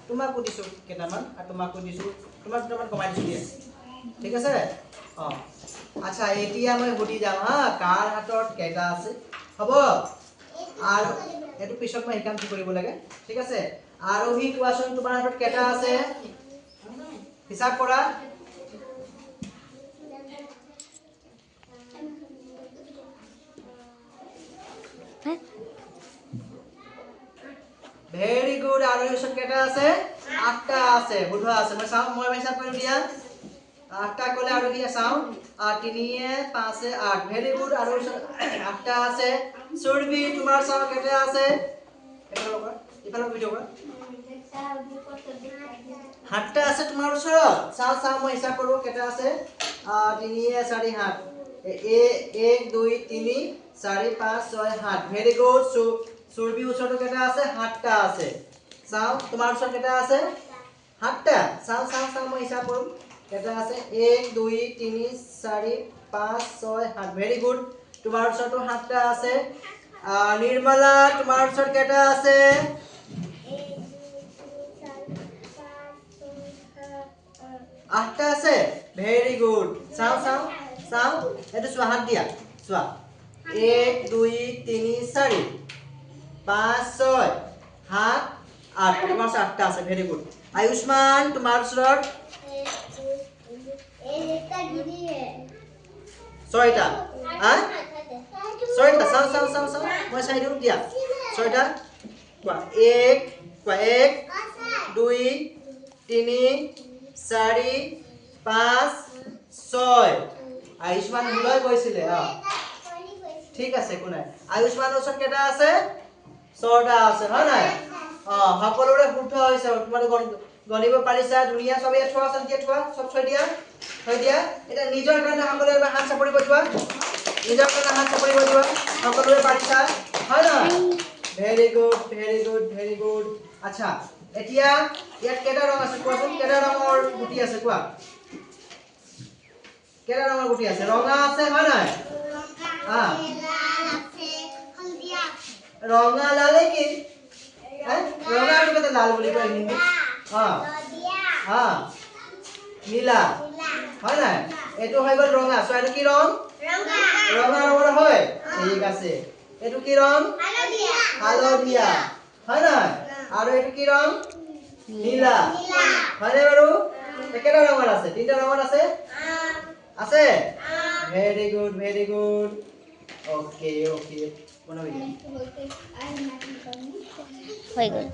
তোমাকো দিছো কেইটামান আৰু তোমাকো দিছো তোমাক দুটামান কমাই দিছো দিয়া ঠিক আছে আচ্ছা এতিয়া মই সুধি যাম হা কাৰ হাতত কেইটা আছে হ'ব আৰু এটো পিছত মই হিকাম কি কৰিব লাগে ঠিক আছে আৰোহী কোৱাচোন তোমাৰ হাতত কেইটা আছে হিসাব কৰা ভেৰি গুড আৰোহী হাতত কেইটা আছে 8টা আছে বুধা আছে মই চাও মই হিসাব কৰিম দিয়া 8টা কলে আৰোহী চাও 3 5 8 ভেৰি গুড আৰোহী 8টা আছে সুৰভি তোমাৰ চাও কেইটা আছে এফালে ভিডিও কৰা 8টা আছে তোমাৰ ওচৰত চাও চাও মই হিসাব কৰো কেইটা আছে 3 4 7 1 2 3 4 5 6 7 ভেরি গুড সুৰভি ওচৰত কেইটা আছে 8টা আছে চাও তোমাৰ ওচৰত কেইটা আছে 8টা চাও চাও চাও মই হিসাব কৰো কেইটা আছে 1 2 3 4 5 6 7 ভেৰি গুড তোমাৰ ওচৰতো 8টা আছে নিৰ্মলা তোমাৰ ওচৰত কেইটা আছে 8টা আছে ভেৰি গুড চাও চাও চাও এটো চোৱা হাত দিয়া চোৱা 1 2 3 4 5 6 7 8 তোমাৰ 8টা আছে ভেৰি গুড আয়ুষ্মান তোমাৰ ওচৰত ছয়টা হ্যাঁ ছয়টা চাও চাও চাও চাও মই চাই দিও দিয়া ছয়টা কোৱা 1 কোৱা 1 2 3 4 5 6 আয়ুষ্মান ভুলাই কৈছিলে ঠিক আছে কোনে আয়ুষ্মানৰ ওচৰত কেইটা আছে 6টা আছে হয় নাই সকলোৰে শুদ্ধ হৈছে তোমালোক গণিব পাৰিছা দুনিয়া সবে থোৱা আছে দিয়ে থোৱা সব থৈ দিয়া এটা নিজৰ কাৰণে সকলোৰে হাত চাপৰি বজোৱা নিজৰ কাৰণে হাত চাপৰি বজোৱা সকলোৰে পাৰিছা হয় নাই ভেৰি গুড আচ্ছা এতিয়া ইয়াত কেইটা ৰং আছে কোৱাচোন কেইটা ৰঙৰ গুটি আছে কোৱা কেইটা ৰঙৰ গুটি আছে ৰঙা আছে হয় নাই ৰঙা লাল কি ৰঙা আৰু কেইটা লাল বুলি কয় হিন্দী নীলা হয় নাই এটো হৈ গল ৰঙা সো এটো কি ৰং ৰঙা ৰঙৰ হয় ঠিক আছে এটো কি ৰং হালধীয়া হয় নাই আৰু এটো কি ৰং নীলা হয় নাই বাৰু কেইটা ৰঙৰ আছে তিনটা ৰঙৰ আছে আছে ভেৰি গুড ওকে বনাবি হৈ গল